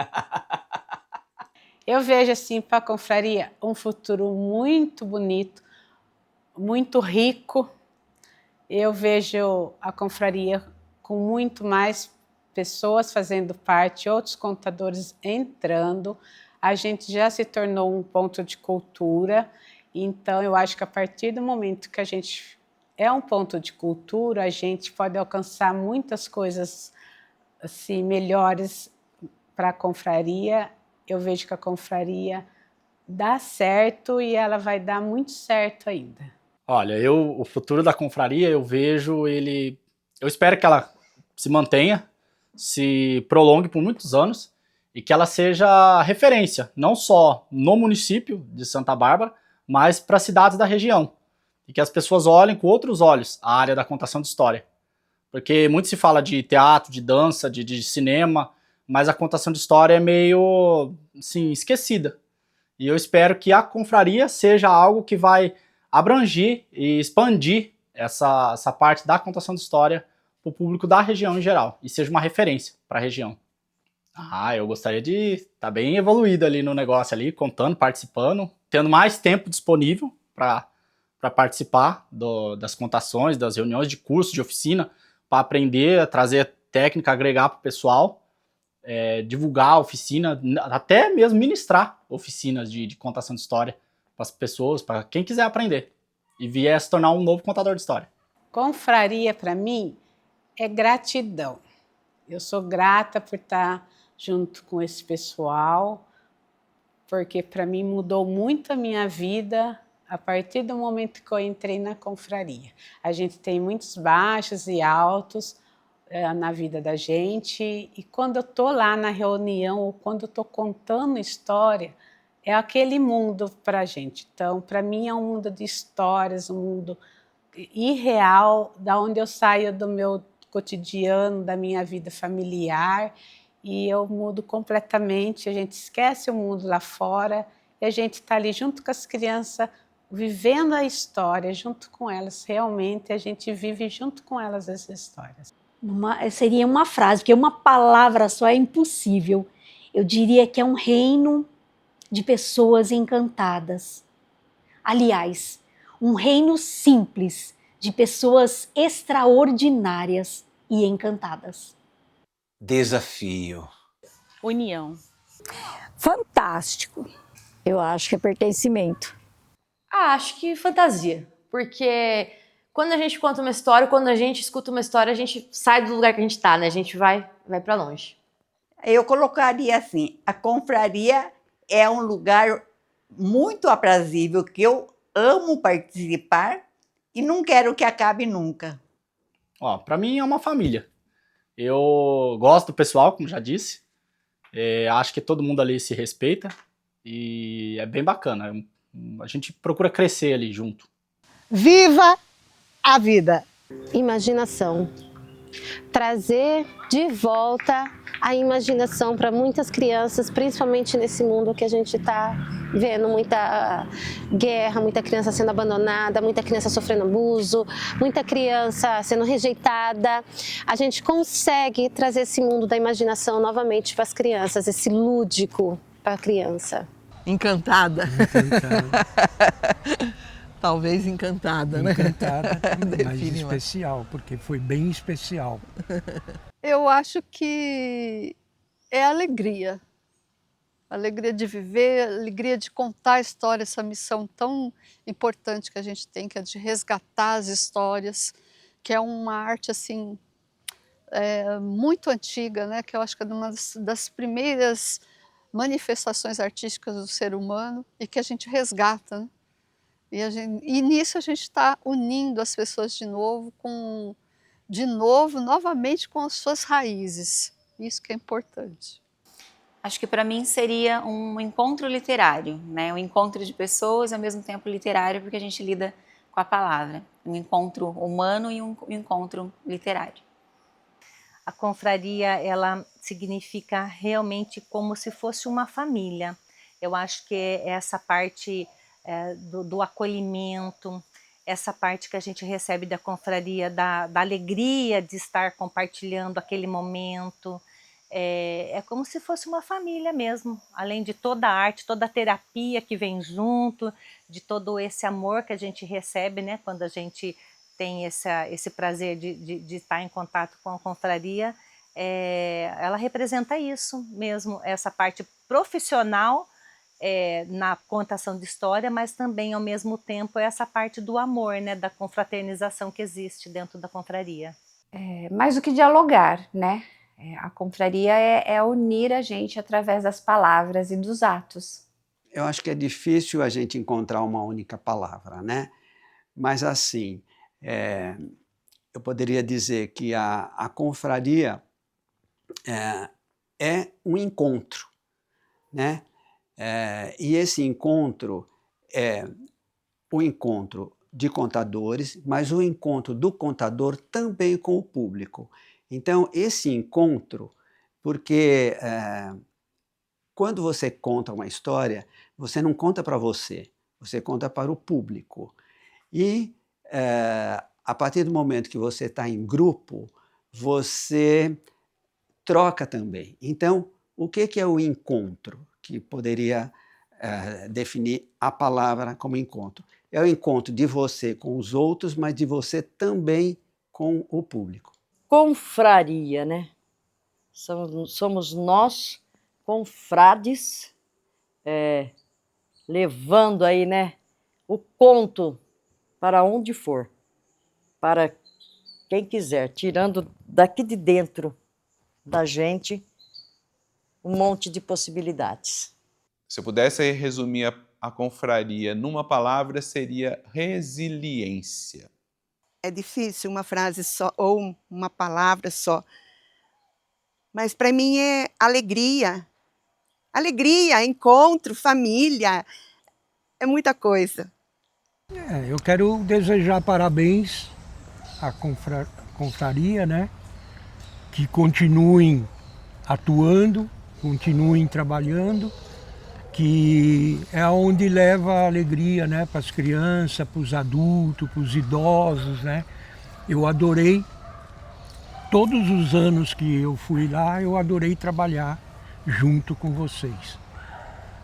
J: Eu vejo assim para a confraria um futuro muito bonito, muito rico. Eu vejo a confraria com muito mais pessoas fazendo parte, outros contadores entrando. A gente já se tornou um ponto de cultura, então eu acho que a partir do momento que a gente é um ponto de cultura, a gente pode alcançar muitas coisas assim, melhores para a confraria. Eu vejo que a confraria dá certo e ela vai dar muito certo ainda.
P: Olha, o futuro da confraria, eu vejo ele... Eu espero que ela se mantenha, se prolongue por muitos anos e que ela seja referência, não só no município de Santa Bárbara, mas para as cidades da região. E que as pessoas olhem com outros olhos a área da contação de história. Porque muito se fala de teatro, de dança, de cinema, mas a contação de história é meio, assim, esquecida. E eu espero que a confraria seja algo que vai abranger e expandir essa parte da contação de história para o público da região em geral, e seja uma referência para a região. Eu gostaria de estar bem evoluído ali no negócio, ali, contando, participando, tendo mais tempo disponível para participar das contações, das reuniões de curso, de oficina, para aprender, trazer técnica, agregar para o pessoal, divulgar a oficina, até mesmo ministrar oficinas de contação de história para as pessoas, para quem quiser aprender e vier se tornar um novo contador de história.
J: Confraria, para mim, é gratidão. Eu sou grata por estar junto com esse pessoal, porque para mim mudou muito a minha vida a partir do momento que eu entrei na confraria. A gente tem muitos baixos e altos na vida da gente, e quando eu estou lá na reunião ou quando eu estou contando história, é aquele mundo para a gente. Então, para mim é um mundo de histórias, um mundo irreal, da onde eu saio do meu cotidiano, da minha vida familiar, e eu mudo completamente. A gente esquece o mundo lá fora e a gente está ali junto com as crianças, vivendo a história junto com elas. Realmente a gente vive junto com elas essas histórias.
W: Seria uma frase, porque uma palavra só é impossível. Eu diria que é um reino de pessoas encantadas. Aliás, um reino simples de pessoas extraordinárias e encantadas.
B: Desafio.
Q: União.
L: Fantástico. Eu acho que é pertencimento.
R: Acho que fantasia, porque quando a gente conta uma história, quando a gente escuta uma história, a gente sai do lugar que a gente está, né? A gente vai para longe.
I: Eu colocaria assim, a confraria é um lugar muito aprazível, que eu amo participar e não quero que acabe nunca.
P: Para mim é uma família. Eu gosto do pessoal, como já disse. Acho que todo mundo ali se respeita e é bem bacana. A gente procura crescer ali junto.
D: Viva a vida!
T: Imaginação. trazer de volta a imaginação para muitas crianças, principalmente nesse mundo que a gente está vendo muita guerra, muita criança sendo abandonada, muita criança sofrendo abuso, muita criança sendo rejeitada. A gente consegue trazer esse mundo da imaginação novamente para as crianças, esse lúdico para a criança.
F: Encantada. Talvez encantada, né?
M: Encantada também, mas especial, porque foi bem especial.
E: Eu acho que é alegria. Alegria de viver, alegria de contar a história, essa missão tão importante que a gente tem, que é de resgatar as histórias, que é uma arte assim muito antiga, né? Que eu acho que é uma das primeiras manifestações artísticas do ser humano e que a gente resgata, né? E nisso a gente está unindo as pessoas novamente com as suas raízes. Isso que é importante.
C: Acho que para mim seria um encontro literário, né? Um encontro de pessoas e ao mesmo tempo literário, porque a gente lida com a palavra. Um encontro humano e um encontro literário.
S: A confraria, ela significa realmente como se fosse uma família. Eu acho que é essa parte do acolhimento, essa parte que a gente recebe da confraria, da alegria de estar compartilhando aquele momento. É como se fosse uma família mesmo, além de toda a arte, toda a terapia que vem junto, de todo esse amor que a gente recebe, né, quando a gente tem esse prazer de estar em contato com a confraria. Ela representa isso mesmo, essa parte profissional na contação de história, mas também, ao mesmo tempo, essa parte do amor, né, da confraternização que existe dentro da confraria.
H: Mais do que dialogar, né? A confraria é unir a gente através das palavras e dos atos.
K: Eu acho que é difícil a gente encontrar uma única palavra, né? Mas assim, eu poderia dizer que a confraria é um encontro, né? E esse encontro é o encontro de contadores, mas o encontro do contador também com o público. Então, esse encontro, porque quando você conta uma história, você não conta para você conta para o público. E a partir do momento que você está em grupo, você troca também. Então, o que é o encontro? Que poderia definir a palavra como encontro. É o encontro de você com os outros, mas de você também com o público.
G: Confraria, né? Somos nós, confrades, levando aí, né, o conto para onde for, para quem quiser, tirando daqui de dentro da gente um monte de possibilidades.
A: Se eu pudesse resumir a confraria numa palavra, seria resiliência.
O: É difícil uma frase só ou uma palavra só, mas para mim é alegria. Alegria, encontro, família, é muita coisa.
M: Eu quero desejar parabéns à confraria, né? Que continuem atuando, continuem trabalhando, que é onde leva a alegria, né, para as crianças, para os adultos, para os idosos, né? Eu adorei, todos os anos que eu fui lá, eu adorei trabalhar junto com vocês.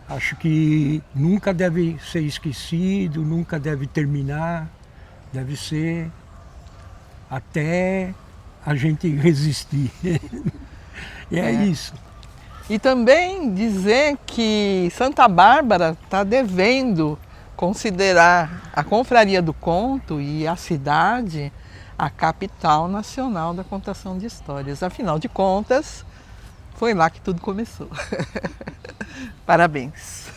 M: Acho que nunca deve ser esquecido, nunca deve terminar, deve ser até a gente resistir. E é isso.
F: E também dizer que Santa Bárbara está devendo considerar a Confraria do Conto e a cidade a capital nacional da contação de histórias. Afinal de contas, foi lá que tudo começou. Parabéns.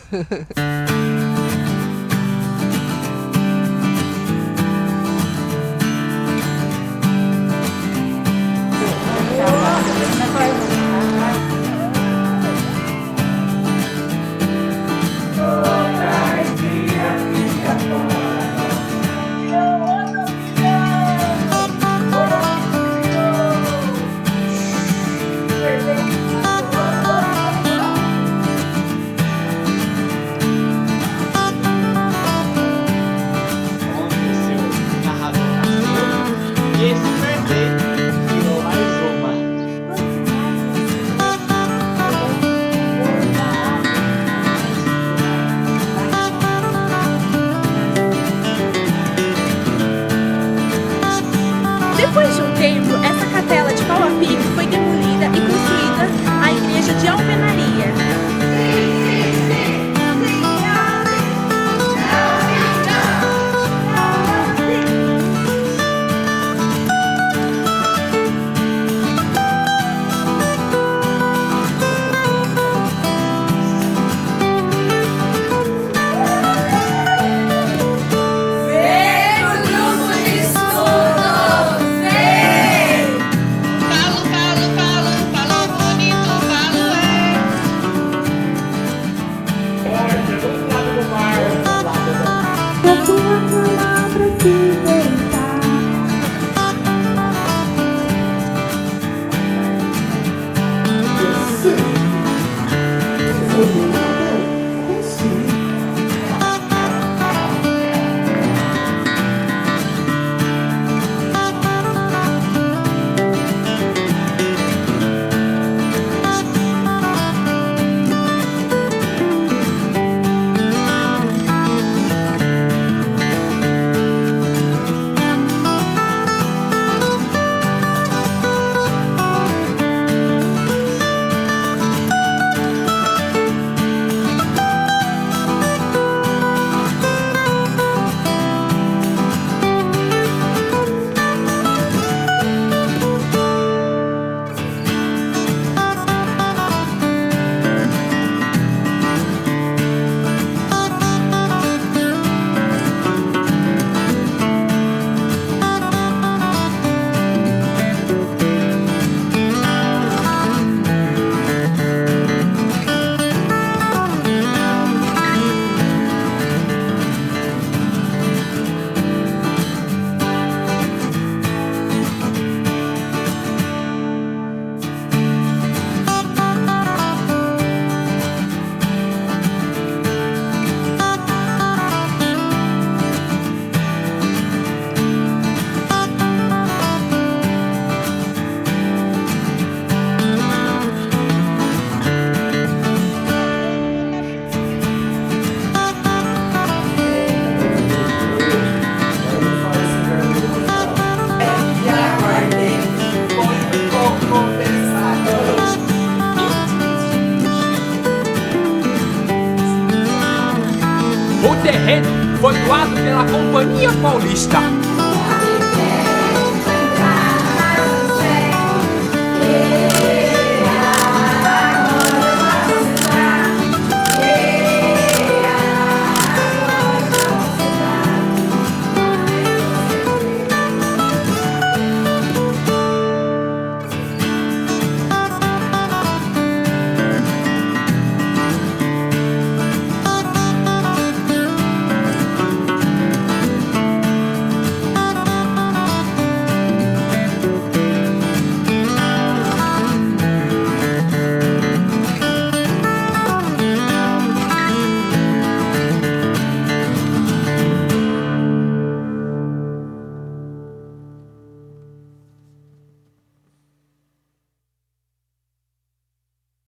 N: O terreno foi doado pela Companhia Paulista.